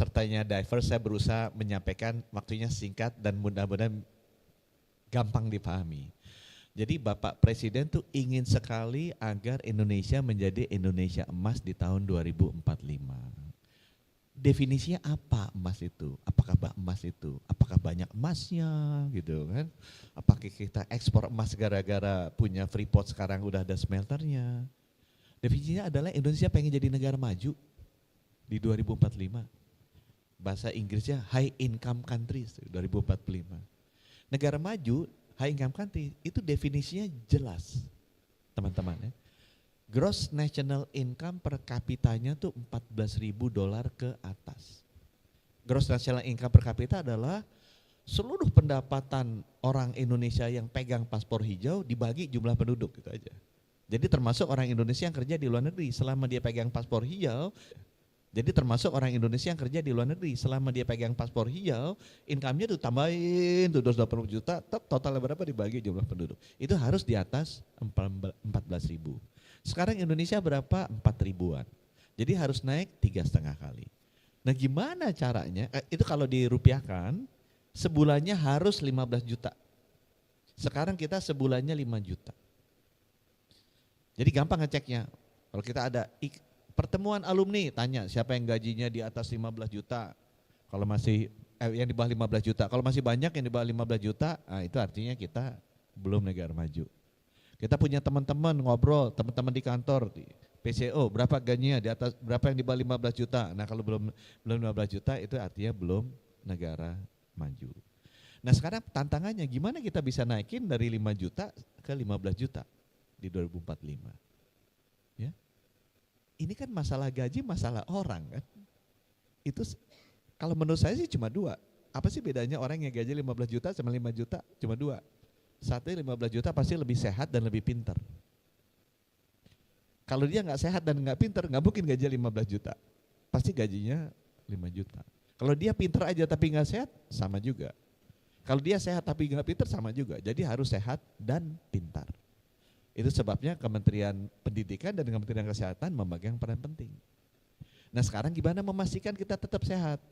pesertanya diverse, saya berusaha menyampaikan waktunya singkat dan mudah-mudahan gampang dipahami. Jadi Bapak Presiden tuh ingin sekali agar Indonesia menjadi Indonesia emas di tahun 2045. Definisinya apa emas itu? Apakah emas itu? Apakah banyak emasnya gitu kan? Apakah kita ekspor emas gara-gara punya Freeport sekarang udah ada smelternya? Definisinya adalah Indonesia pengen jadi negara maju di 2045. Bahasa Inggrisnya high income countries 2045. Negara maju, high income country, itu definisinya jelas, teman-teman ya. Gross national income per kapitanya tuh $14.000 ke atas. Gross national income per kapita adalah seluruh pendapatan orang Indonesia yang pegang paspor hijau dibagi jumlah penduduk gitu aja. Jadi termasuk orang Indonesia yang kerja di luar negeri selama dia pegang paspor hijau. Jadi termasuk orang Indonesia yang kerja di luar negeri, selama dia pegang paspor hijau, income-nya tuh tambahin tuh 280 juta, totalnya berapa dibagi jumlah penduduk. Itu harus di atas 14.000. Sekarang Indonesia berapa? 4.000-an. Jadi harus naik 3,5 kali. Nah gimana caranya? Itu kalau dirupiahkan, sebulannya harus 15 juta. Sekarang kita sebulannya 5 juta. Jadi gampang ngeceknya. Kalau kita ada pertemuan alumni, tanya siapa yang gajinya di atas 15 juta. Kalau masih yang di bawah 15 juta. Kalau masih banyak yang di bawah 15 juta, nah itu artinya kita belum negara maju. Kita punya teman-teman ngobrol, teman-teman di kantor, di PCO, berapa gajinya di atas, berapa yang di bawah 15 juta. Nah kalau belum 15 juta itu artinya belum negara maju. Nah sekarang tantangannya gimana kita bisa naikin dari 5 juta ke 15 juta di 2045. Ya. Ini kan masalah gaji, masalah orang kan. Itu kalau menurut saya sih cuma dua. Apa sih bedanya orang yang gaji 15 juta sama 5 juta? Cuma dua. Satu 15 juta pasti lebih sehat dan lebih pintar. Kalau dia nggak sehat dan nggak pintar, nggak mungkin gaji 15 juta. Pasti gajinya 5 juta. Kalau dia pintar aja tapi nggak sehat, sama juga. Kalau dia sehat tapi nggak pintar, sama juga. Jadi harus sehat dan pintar. Itu sebabnya Kementerian Pendidikan dan Kementerian Kesehatan memegang peran penting. Nah sekarang gimana memastikan kita tetap sehat?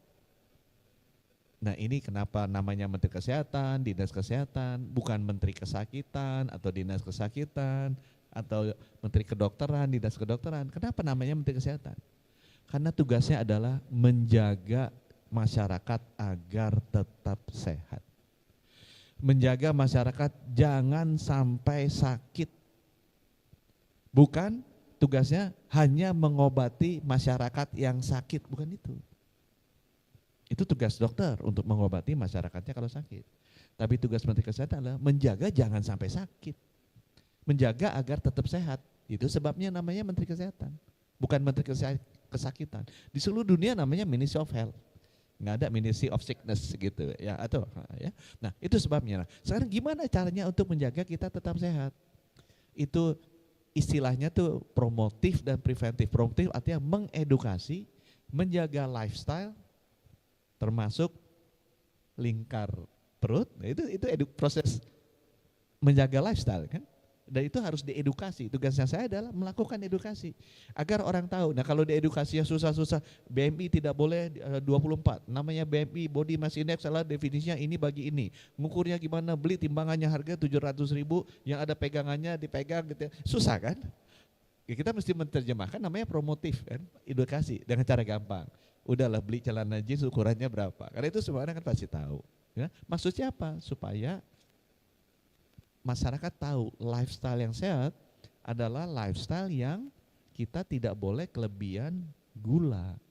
Nah ini kenapa namanya Menteri Kesehatan, Dinas Kesehatan, bukan Menteri Kesakitan atau Dinas Kesakitan atau Menteri Kedokteran, Dinas Kedokteran. Kenapa namanya Menteri Kesehatan? Karena tugasnya adalah menjaga masyarakat agar tetap sehat. Menjaga masyarakat jangan sampai sakit. Bukan tugasnya hanya mengobati masyarakat yang sakit, bukan itu. Itu tugas dokter untuk mengobati masyarakatnya kalau sakit. Tapi tugas Menteri Kesehatan adalah menjaga jangan sampai sakit. Menjaga agar tetap sehat. Itu sebabnya namanya Menteri Kesehatan. Bukan Menteri Kesakitan. Di seluruh dunia namanya Ministry of Health. Nggak ada Ministry of Sickness gitu ya, atau ya. Nah, itu sebabnya. Sekarang gimana caranya untuk menjaga kita tetap sehat? Itu istilahnya tuh promotif dan preventif. Promotif artinya mengedukasi, menjaga lifestyle, termasuk lingkar perut. Nah, itu proses menjaga lifestyle kan. Dan itu harus diedukasi. Tugasnya saya adalah melakukan edukasi agar orang tahu. Nah kalau diedukasinya susah-susah, BMI tidak boleh 24. Namanya BMI Body Mass Index, salah definisinya ini bagi ini. Ngukurnya gimana? Beli timbangannya harga 700.000, yang ada pegangannya dipegang gitu. Susah kan? Ya, kita mesti menerjemahkan namanya promotif kan, edukasi dengan cara gampang. Udahlah beli celana jeans ukurannya berapa. Karena itu semua orang kan pasti tahu. Ya. Maksudnya apa? Supaya masyarakat tahu lifestyle yang sehat adalah lifestyle yang kita tidak boleh kelebihan gula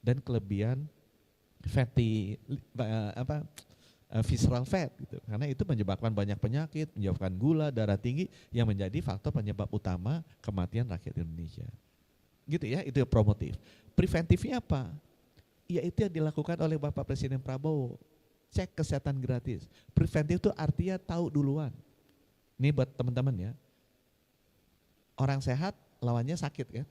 dan kelebihan fatty visceral fat gitu. Karena itu menyebabkan banyak penyakit, menyebabkan gula, darah tinggi yang menjadi faktor penyebab utama kematian rakyat Indonesia. Gitu ya, itu promotif. Preventifnya apa? Ya itu yang dilakukan oleh Bapak Presiden Prabowo. Cek kesehatan gratis. Preventif itu artinya tahu duluan. Ini buat teman-teman ya, orang sehat lawannya sakit kan.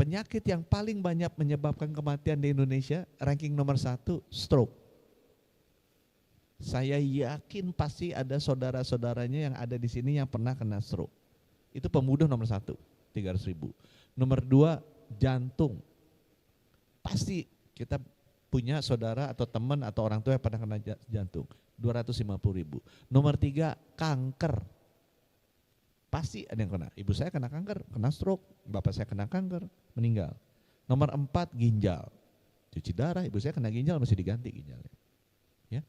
Penyakit yang paling banyak menyebabkan kematian di Indonesia, ranking nomor 1, stroke. Saya yakin pasti ada saudara-saudaranya yang ada di sini yang pernah kena stroke. Itu pembunuh nomor 1, 300.000. Nomor 2, jantung. Pasti kita punya saudara atau teman atau orang tua yang pernah kena jantung? 250.000. Nomor 3, kanker. Pasti ada yang kena. Ibu saya kena kanker, kena stroke. Bapak saya kena kanker, meninggal. Nomor 4, ginjal. Cuci darah, ibu saya kena ginjal, mesti diganti ginjalnya. Ya.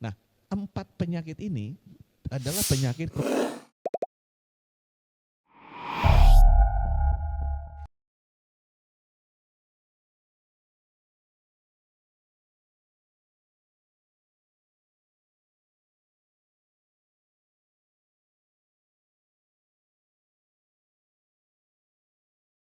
Nah, 4 penyakit ini adalah penyakit